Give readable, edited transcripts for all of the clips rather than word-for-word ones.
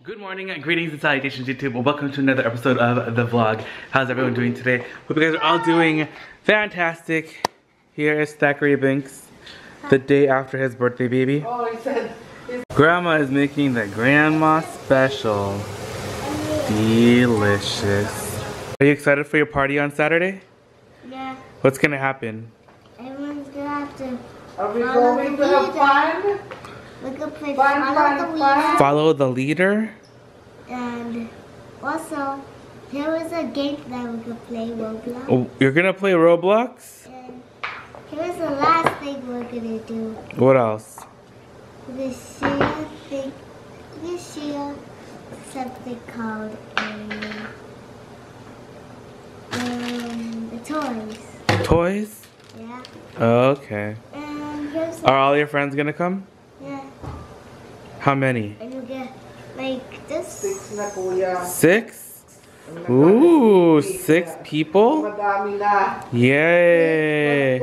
Good morning, greetings and salutations YouTube, and welcome to another episode of the vlog. How's everyone doing today? Hope you guys are all doing fantastic. Here is Thackeray Binks, the day after his birthday, baby. Oh, he said Grandma is making the grandma special. Delicious. Are you excited for your party on Saturday? Yeah. What's gonna happen? Everyone's gonna have to. are we going to have fun? We're gonna play Fun. Follow the leader? And also, here is a game that we can play, Roblox. Oh, you're gonna play Roblox? And here's the last thing we're gonna do. What else? We're gonna share something called the toys. Toys? Yeah. Okay. And here's Are all your friends gonna come? yeah. How many? And you get like this. 6 na kuya. 6? Ooh, 6 people? Madami na. Yay!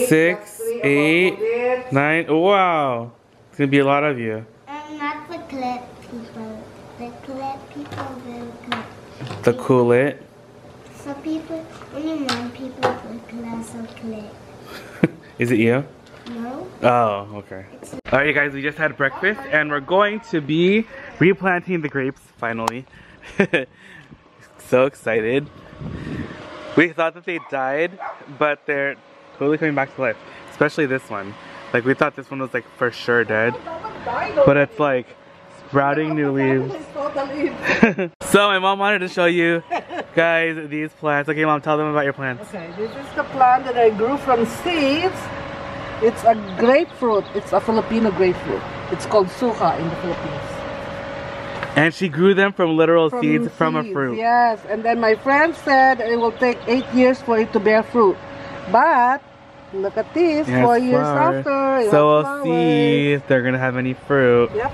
6, 8, 9. Wow! It's gonna be a lot of you. And not the clip people. The clip people will come. The cool it. Some people, only one people will class of clip. Is it you? No? Oh, okay. Alright, you guys, we just had breakfast and we're going to be replanting the grapes finally. So excited. We thought that they died, but they're totally coming back to life. Especially this one. Like, we thought this one was like for sure dead, but it's like sprouting new leaves. So my mom wanted to show you guys these plants. Okay, Mom, tell them about your plants. Okay, this is the plant that I grew from seeds. It's a grapefruit. It's a Filipino grapefruit. It's called suha in the Philippines. And she grew them from literal seeds from a fruit. Yes, and then my friend said it will take 8 years for it to bear fruit. But look at this, 4 years after. So we'll see if they're gonna have any fruit. Yep.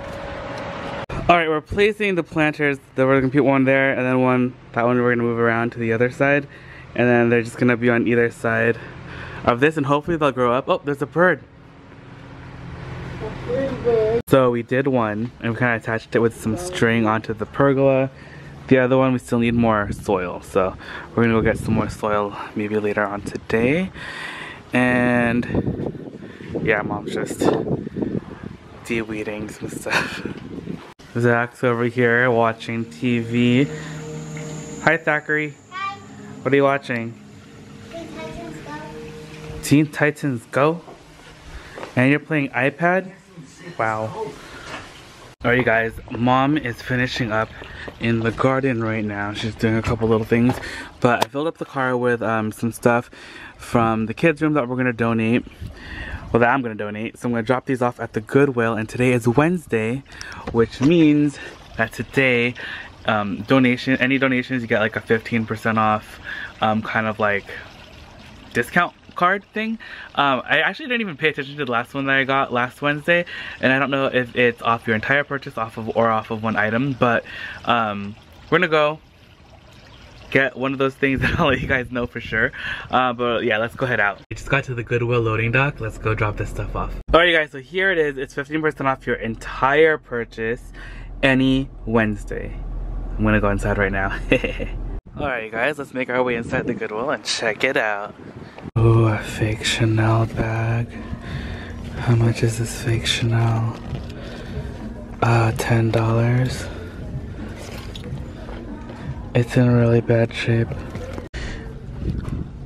Alright, we're placing the planters. Then we're gonna put one there, and then that one we're gonna move around to the other side. And then they're just gonna be on either side of this, and hopefully they'll grow up. Oh, there's a bird. So we did one, and we kind of attached it with some string onto the pergola. The other one, we still need more soil. So we're gonna go get some more soil maybe later on today. And yeah, Mom's just de-weeding some stuff. Zach's over here watching TV. Hi, Thackeray. Hi. What are you watching? Teen Titans Go. Teen Titans Go? And you're playing iPad? Wow. Alright, you guys, Mom is finishing up in the garden right now. She's doing a couple little things. But I filled up the car with some stuff from the kids' room that we're going to donate. Well, that I'm going to donate. So I'm going to drop these off at the Goodwill. And today is Wednesday, which means that today, any donations, you get like a 15% off kind of like discount card thing. I actually didn't even pay attention to the last one that I got last Wednesday, and I don't know if it's off your entire purchase, off of one item, but we're gonna go get one of those things and I'll let you guys know for sure. But yeah, let's go head out. We just got to the Goodwill loading dock. Let's go drop this stuff off. Alright, you guys, so here it is. It's 15% off your entire purchase any Wednesday. I'm gonna go inside right now. Alright, you guys, let's make our way inside the Goodwill and check it out. Ooh, a fake Chanel bag. How much is this fake Chanel? $10. It's in really bad shape.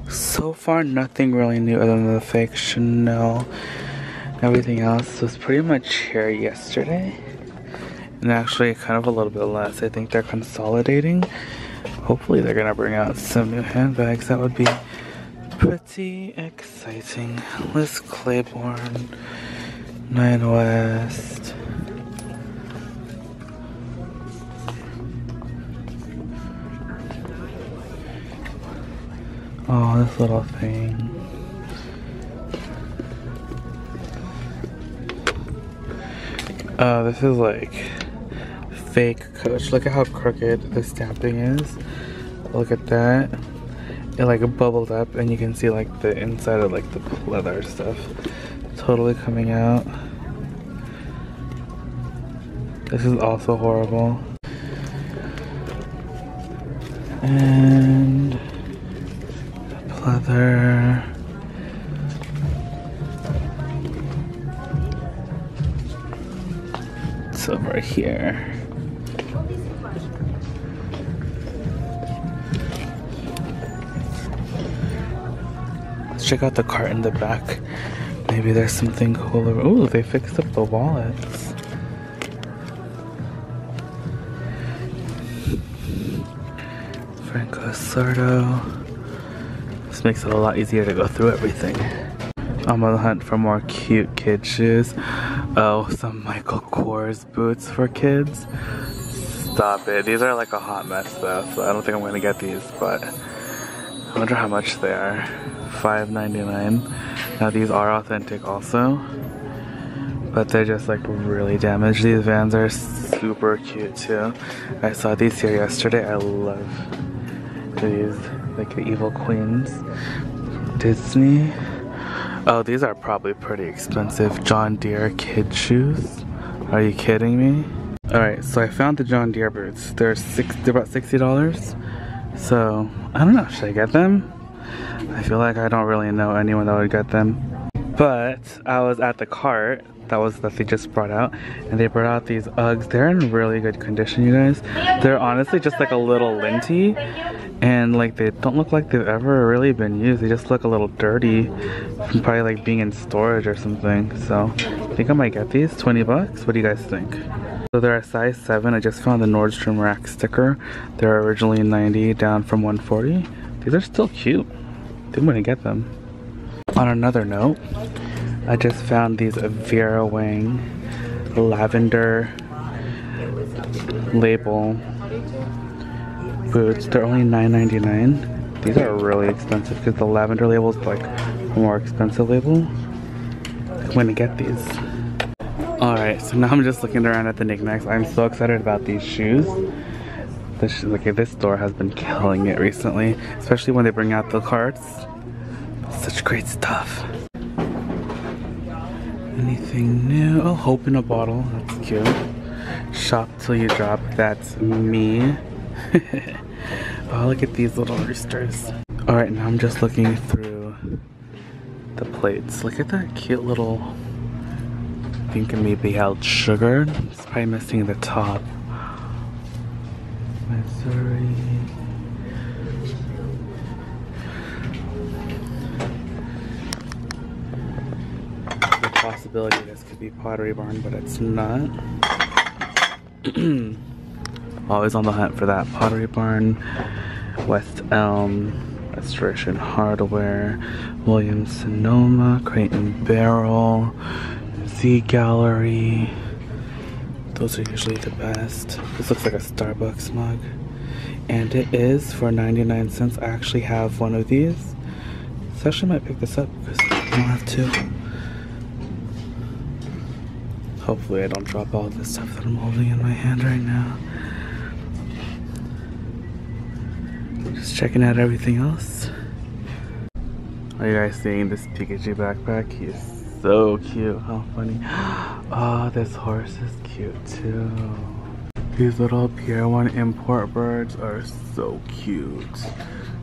So far, nothing really new other than the fake Chanel. Everything else was pretty much here yesterday. And actually, kind of a little bit less. I think they're consolidating. Hopefully, they're gonna bring out some new handbags. That would be pretty exciting. Liz Claiborne, 9 West. Oh, this little thing. Oh, this is like fake Coach. Look at how crooked the stamping is. Look at that. It like bubbled up and you can see like the inside of like the leather stuff totally coming out. This is also horrible. And pleather. It's over here. Let's check out the cart in the back. Maybe there's something cooler. Ooh, they fixed up the wallets. Franco Sardo. This makes it a lot easier to go through everything. I'm on the hunt for more cute kid shoes. Oh, some Michael Kors boots for kids. Stop it. These are like a hot mess though, so I don't think I'm gonna get these, but I wonder how much they are. $5.99. Now these are authentic also, but they're just like really damaged. These Vans are super cute too. I saw these here yesterday. I love these, like the Evil Queens from Disney. Oh, these are probably pretty expensive. John Deere kid shoes. Are you kidding me? Alright, so I found the John Deere boots. They're about $60. So, I don't know, should I get them? I feel like I don't really know anyone that would get them. But I was at the cart that they just brought out, and they brought out these Uggs. They're in really good condition, you guys. They're honestly just like a little linty, and like they don't look like they've ever really been used. They just look a little dirty from probably like being in storage or something. So I think I might get these. 20 bucks. What do you guys think? So they're a size 7. I just found the Nordstrom Rack sticker. They're originally 90, down from 140. These are still cute. I think I'm gonna get them. On another note, I just found these Vera Wang lavender label boots. They're only $9.99. These are really expensive because the lavender label is like a more expensive label. I'm gonna get these. Alright, so now I'm just looking around at the knickknacks. I'm so excited about these shoes. This store has been killing it recently, especially when they bring out the carts. Such great stuff. Anything new? Oh, Hope in a Bottle. That's cute. Shop till you drop. That's me. Oh, look at these little roosters. Alright, now I'm just looking through the plates. Look at that cute little pink and maybe held sugar. It's probably missing the top. Missouri. The possibility this could be Pottery Barn, but it's not. Always on the hunt for that. Pottery Barn, West Elm, Restoration Hardware, Williams Sonoma, Crate and Barrel, Z Gallery. Those are usually the best. This looks like a Starbucks mug. And it is for 99 cents. I actually have one of these. So I actually might pick this up because I don't have to. Hopefully I don't drop all this stuff that I'm holding in my hand right now. Just checking out everything else. Are you guys seeing this Pikachu backpack? He is so cute. How funny. Oh, this horse is cute too. These little Pier 1 import birds are so cute.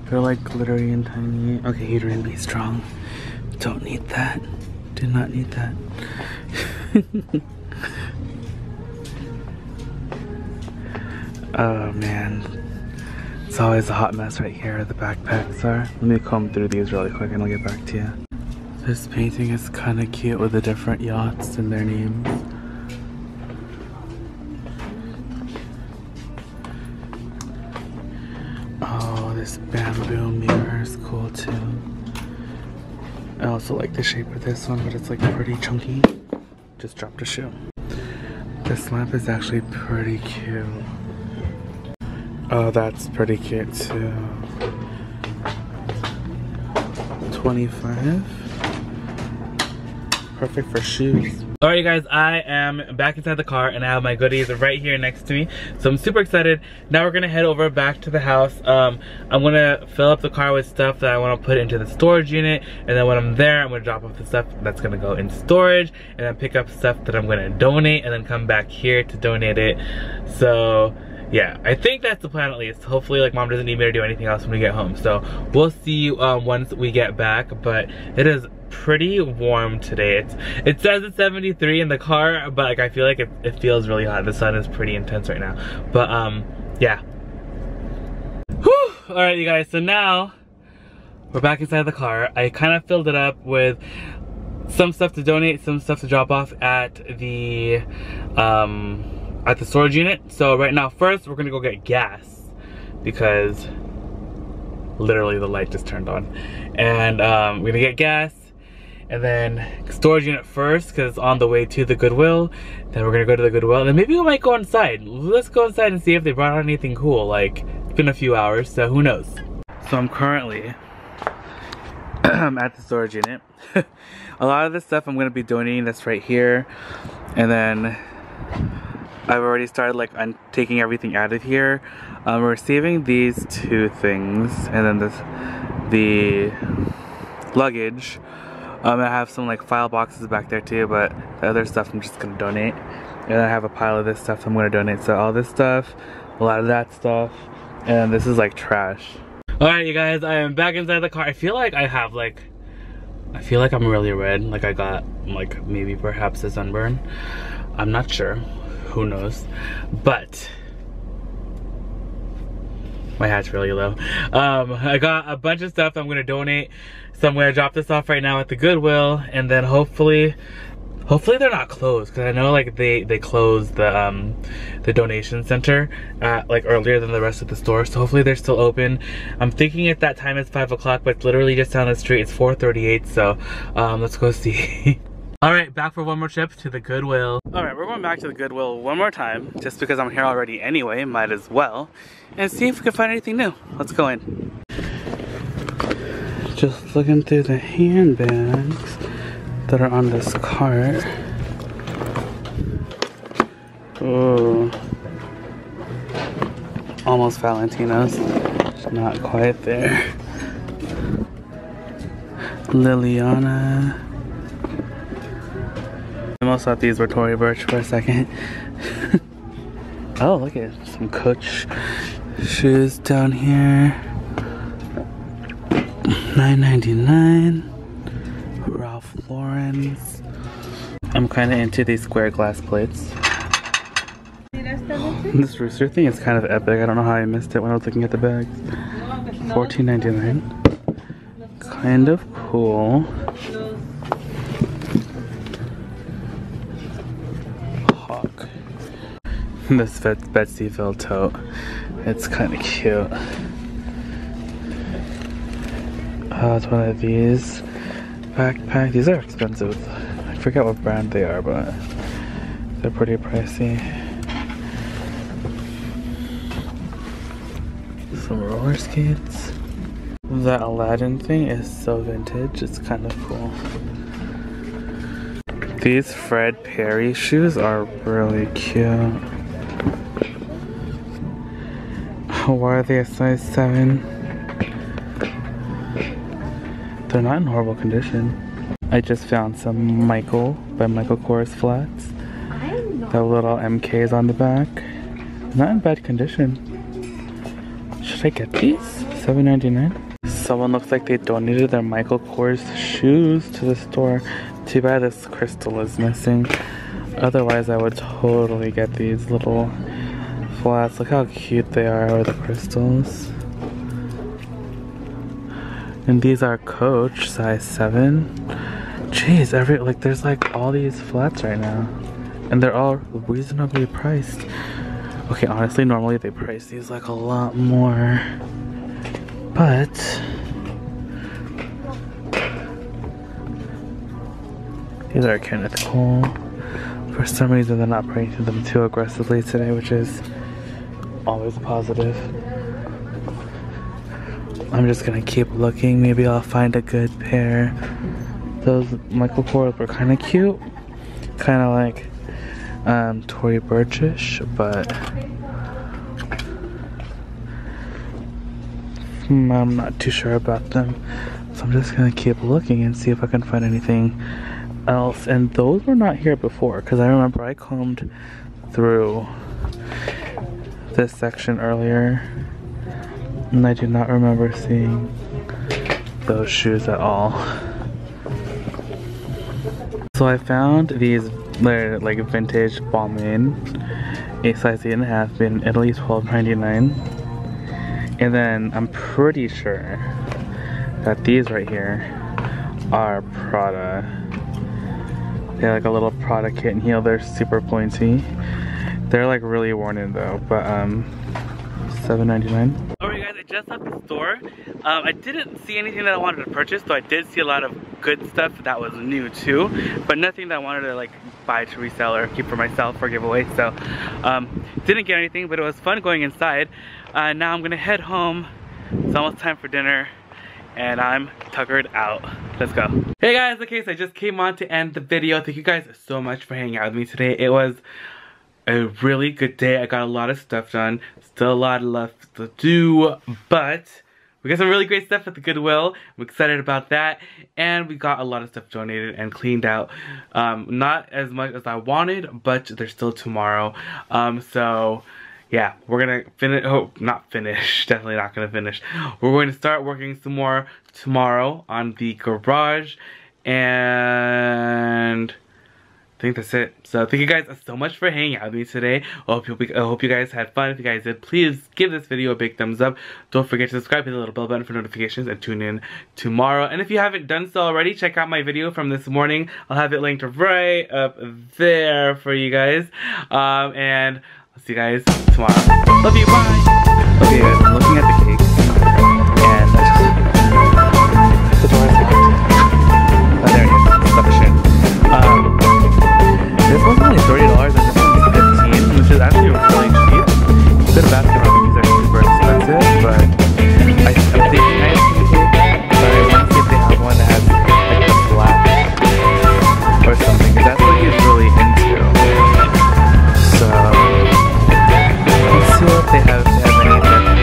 They're like glittery and tiny. Okay, Hadrian, be strong. Don't need that. Do not need that. Oh man. It's always a hot mess right here. The backpacks are. Let me comb through these really quick and I'll get back to you. This painting is kind of cute with the different yachts and their names. Oh, this bamboo mirror is cool too. I also like the shape of this one, but it's like pretty chunky. Just dropped a shoe. This lamp is actually pretty cute. Oh, that's pretty cute too. 25. Perfect for shoes. Alright, you guys, I am back inside the car and I have my goodies right here next to me. So I'm super excited. Now we're gonna head over back to the house. I'm gonna fill up the car with stuff that I wanna put into the storage unit. And then when I'm there, I'm gonna drop off the stuff that's gonna go in storage. And then pick up stuff that I'm gonna donate and then come back here to donate it. So yeah, I think that's the plan at least. Hopefully like mom doesn't need me to do anything else when we get home. So we'll see once we get back, but it is pretty warm today. It says it's 73 in the car, but like I feel like it feels really hot. The sun is pretty intense right now. But yeah. Whew. Alright you guys, so now we're back inside the car. I kind of filled it up with some stuff to donate, some stuff to drop off at the storage unit. So right now first we're gonna go get gas because literally the light just turned on. And we're gonna get gas and then storage unit first because it's on the way to the Goodwill. Then we're gonna go to the Goodwill and then maybe we might go inside. Let's go inside and see if they brought out anything cool. Like it's been a few hours, so who knows. So I'm currently at the storage unit. A lot of this stuff I'm gonna be donating that's right here, and then I've already started like taking everything out of here. We're saving these two things and then the luggage. I have some like file boxes back there too, but the other stuff I'm just gonna donate. And then I have a pile of this stuff I'm gonna donate. So all this stuff, a lot of that stuff, and this is like trash. Alright you guys, I am back inside the car. I feel like I feel like I'm really red. Like I got like maybe perhaps a sunburn. I'm not sure. Who knows? But my hat's really low. I got a bunch of stuff that I'm gonna donate. So I'm gonna drop this off right now at the Goodwill, and then hopefully they're not closed because I know like they closed the donation center like earlier than the rest of the store. So hopefully they're still open. I'm thinking at that time it's 5 o'clock, but it's literally just down the street. It's 4:38. So let's go see. Alright, back for one more trip to the Goodwill. Alright, we're going back to the Goodwill one more time, just because I'm here already anyway, might as well, and see if we can find anything new. Let's go in. Just looking through the handbags that are on this cart. Ooh. Almost Valentino's. Not quite there. Liliana. I almost thought these were Tory Burch for a second. Oh, look at some Coach shoes down here. $9.99. Ralph Lauren's. I'm kind of into these square glass plates. This rooster thing is kind of epic. I don't know how I missed it when I was looking at the bags. $14.99. Kind of cool. Hawk. This Betsyville tote. It's kind of cute. Oh, it's one of these backpacks. These are expensive. I forget what brand they are, but they're pretty pricey. Some roller skates. That Aladdin thing is so vintage. It's kind of cool. These Fred Perry shoes are really cute. Why are they a size 7? They're not in horrible condition. I just found some Michael by Michael Kors flats. The little MKs on the back. Not in bad condition. Should I get these? $7.99. Someone looks like they donated their Michael Kors shoes to the store. Too bad this crystal is missing. Otherwise I would totally get these little flats. Look how cute they are with the crystals. And these are Coach, size 7. Jeez, there's like all these flats right now. And they're all reasonably priced. Okay, honestly, normally they price these like a lot more. But these are kind of cool. For some reason, they're not pricing them too aggressively today, which is always a positive. I'm just gonna keep looking. Maybe I'll find a good pair. Those Michael Kors were kind of cute. kind of like Tory Burchish, but I'm not too sure about them. So I'm just gonna keep looking and see if I can find anything else. And those were not here before, because I remember I combed through this section earlier and I do not remember seeing those shoes at all. So I found these like vintage Balmain, a size 8.5, made in Italy, $12.99. And then I'm pretty sure that these right here are Prada. They're like a little Prada kitten heel. They're super pointy. They're like really worn in though, but $7.99. Alright guys, I just left the store. I didn't see anything that I wanted to purchase, though I did see a lot of good stuff that was new too, but nothing that I wanted to like buy to resell or keep for myself for giveaway. So didn't get anything, but it was fun going inside. Now I'm gonna head home. It's almost time for dinner and I'm tuckered out. Let's go. Hey guys, okay, so I just came on to end the video. Thank you guys so much for hanging out with me today. It was a really good day. I got a lot of stuff done. Still a lot left to do, but we got some really great stuff at the Goodwill. I'm excited about that. And we got a lot of stuff donated and cleaned out. Not as much as I wanted, but there's still tomorrow. So yeah, we're gonna finish, not finish, definitely not gonna finish. We're going to start working some more tomorrow on the garage, and I think that's it. So thank you guys so much for hanging out with me today. I hope you guys had fun. If you guys did, please give this video a big thumbs up. Don't forget to subscribe, hit the little bell button for notifications, and tune in tomorrow. And if you haven't done so already, check out my video from this morning. I'll have it linked right up there for you guys. And I'll see you guys tomorrow. Love you, bye! Okay guys, I'm looking at the cake.